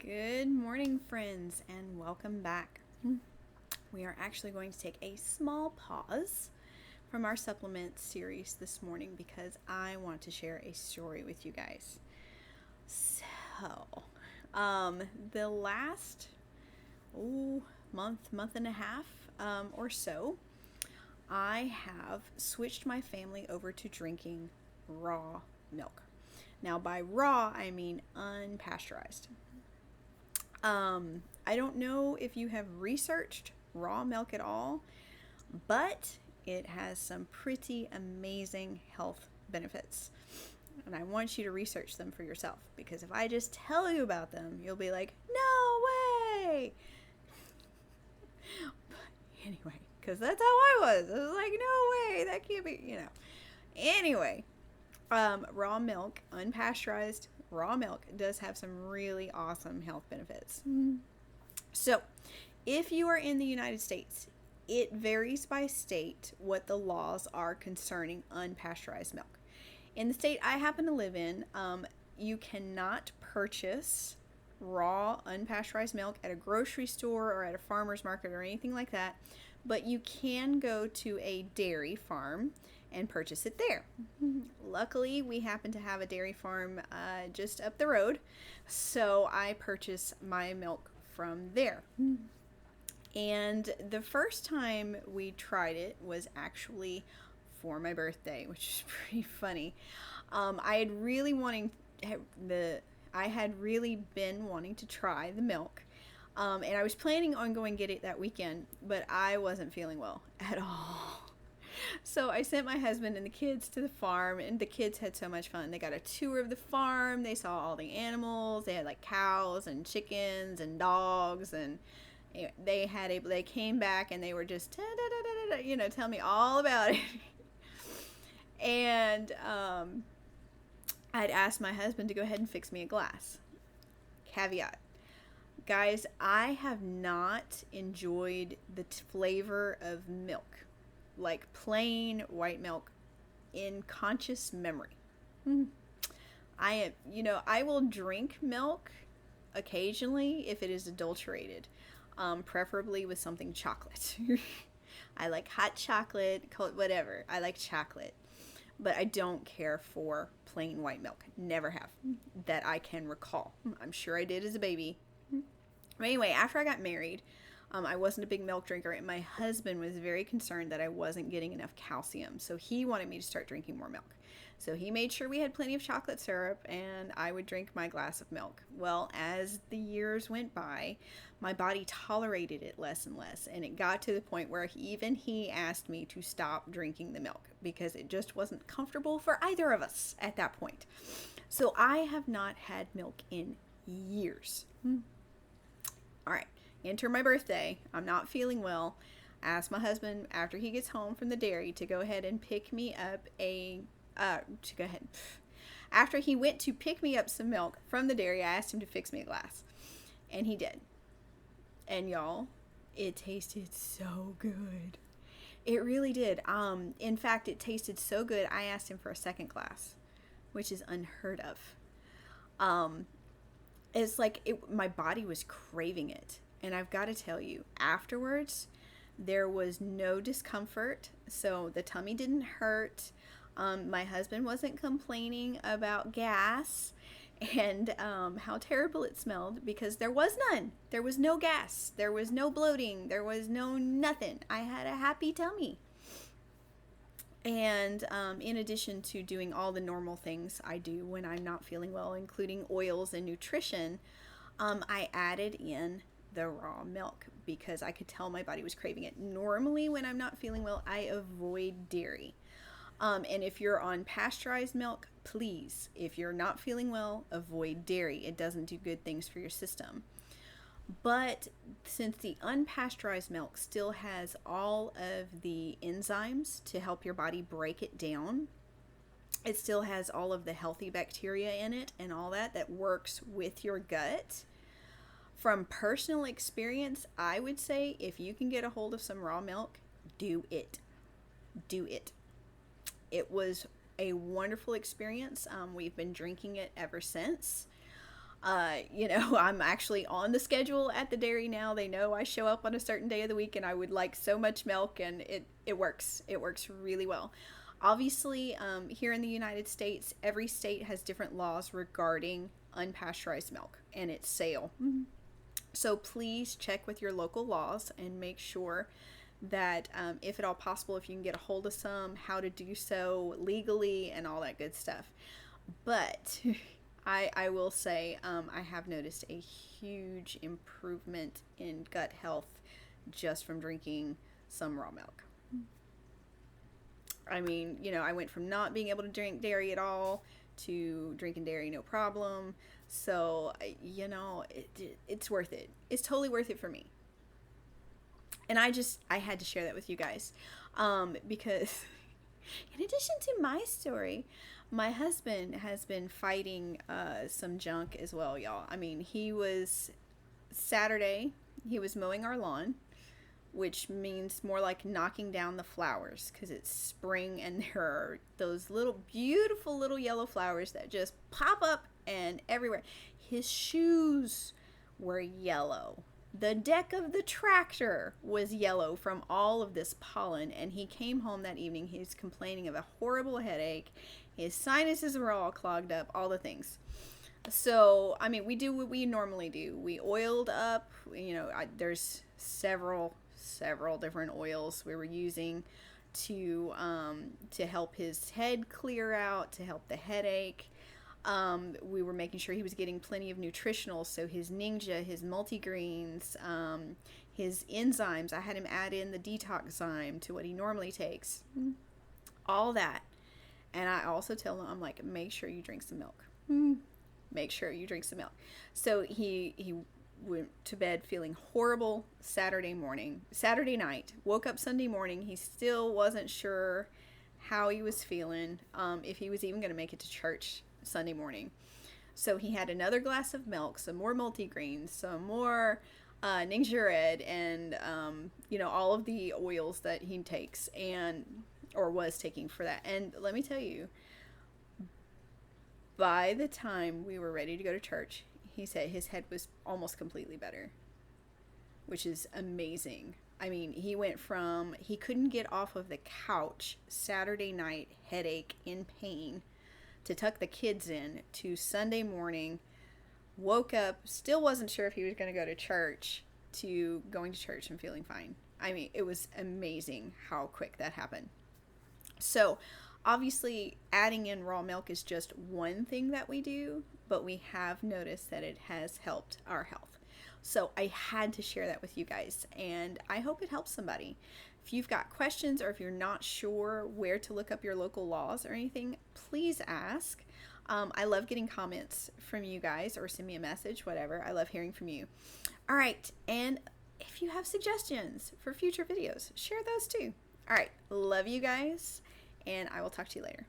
Good morning, friends, and welcome back. We are actually going to take a small pause from our supplement series this morning because I want to share a story with you guys. So, the last month and a half or so, I have switched my family over to drinking raw milk. Now, by raw, I mean unpasteurized. I don't know if you have researched raw milk at all, but it has some pretty amazing health benefits. And I want you to research them for yourself because if I just tell you about them, you'll be like, no way! Anyway, because that's how I was. I was like, no way, that can't be. Anyway, raw milk, unpasteurized raw milk, does have some really awesome health benefits. So, if you are in the United States, it varies by state what the laws are concerning unpasteurized milk. In the state I happen to live in, you cannot purchase raw unpasteurized milk at a grocery store or at a farmer's market or anything like that, but you can go to a dairy farm and purchase it there. Luckily, we happen to have a dairy farm just up the road, so I purchase my milk from there. And the first time we tried it was actually for my birthday, which is pretty funny. I had really been wanting to try the milk, and I was planning on going get it that weekend, but I wasn't feeling well at all. So I sent my husband and the kids to the farm, and the kids had so much fun. They got a tour of the farm. They saw all the animals. They had like cows and chickens and dogs, and they came back and they were just tell me all about it. And I'd asked my husband to go ahead and fix me a glass. Caveat. Guys, I have not enjoyed the flavor of milk, like plain white milk, in conscious memory. I will drink milk occasionally if it is adulterated, preferably with something chocolate. I like hot chocolate, cold, whatever. I like chocolate, but I don't care for plain white milk. Never have, that I can recall. I'm sure I did as a baby. But anyway, after I got married, I wasn't a big milk drinker, and my husband was very concerned that I wasn't getting enough calcium, so he wanted me to start drinking more milk. So he made sure we had plenty of chocolate syrup, and I would drink my glass of milk. Well, as the years went by, my body tolerated it less and less, and it got to the point where he asked me to stop drinking the milk because it just wasn't comfortable for either of us at that point. So I have not had milk in years. All right. Enter my birthday. I'm not feeling well. I asked my husband after he gets home from the dairy to go ahead and pick me up After he went to pick me up some milk from the dairy, I asked him to fix me a glass. And he did. And y'all, it tasted so good. It really did. In fact, it tasted so good, I asked him for a second glass, which is unheard of. It's like my body was craving it. And I've got to tell you, afterwards, there was no discomfort. So the tummy didn't hurt. My husband wasn't complaining about gas and how terrible it smelled, because there was none. There was no gas. There was no bloating. There was no nothing. I had a happy tummy. And in addition to doing all the normal things I do when I'm not feeling well, including oils and nutrition, I added in the raw milk because I could tell my body was craving it. Normally, when I'm not feeling well, I avoid dairy. And if you're on pasteurized milk, please, if you're not feeling well, avoid dairy. It doesn't do good things for your system. But since the unpasteurized milk still has all of the enzymes to help your body break it down, it still has all of the healthy bacteria in it and all that works with your gut. From personal experience, I would say if you can get a hold of some raw milk, do it. Do it. It was a wonderful experience. We've been drinking it ever since. I'm actually on the schedule at the dairy now. They know I show up on a certain day of the week and I would like so much milk, and it works. It works really well. Obviously, here in the United States, every state has different laws regarding unpasteurized milk and its sale. Mm-hmm. So please check with your local laws and make sure that, if at all possible, if you can get a hold of some, how to do so legally and all that good stuff. But I will say, I have noticed a huge improvement in gut health just from drinking some raw milk. I mean, I went from not being able to drink dairy at all to drinking dairy no problem. So, it's worth it. It's totally worth it for me. And I had to share that with you guys, because in addition to my story, my husband has been fighting some junk as well, y'all. I mean, Saturday, he was mowing our lawn, which means more like knocking down the flowers because it's spring and there are those little beautiful little yellow flowers that just pop up and everywhere. His shoes were yellow. The deck of the tractor was yellow from all of this pollen, and he came home that evening. He was complaining of a horrible headache. His sinuses were all clogged up, all the things. So, I mean, we do what we normally do. We oiled up, there's several different oils we were using to help his head clear out, to help the headache. We were making sure he was getting plenty of nutritionals, so his Ninja, his multigreens, his enzymes. I had him add in the detoxzyme to what he normally takes. All that. And I also tell him, I'm like, make sure you drink some milk. Make sure you drink some milk. So he went to bed feeling horrible Saturday night. Woke up Sunday morning. He still wasn't sure how he was feeling, if he was even going to make it to church Sunday morning. So he had another glass of milk, some more multigreens, some more Ninja Red, and all of the oils that he takes or was taking for that. And let me tell you, by the time we were ready to go to church, he said his head was almost completely better, which is amazing. I mean, he couldn't get off of the couch Saturday night, headache, in pain, to tuck the kids in, to Sunday morning, woke up, still wasn't sure if he was going to go to church, to going to church and feeling fine. I mean, it was amazing how quick that happened. So, obviously, adding in raw milk is just one thing that we do, but we have noticed that it has helped our health. So I had to share that with you guys, and I hope it helps somebody. If you've got questions or if you're not sure where to look up your local laws or anything, please ask. I love getting comments from you guys, or send me a message, whatever. I love hearing from you. All right, and if you have suggestions for future videos, share those too. All right, love you guys, and I will talk to you later.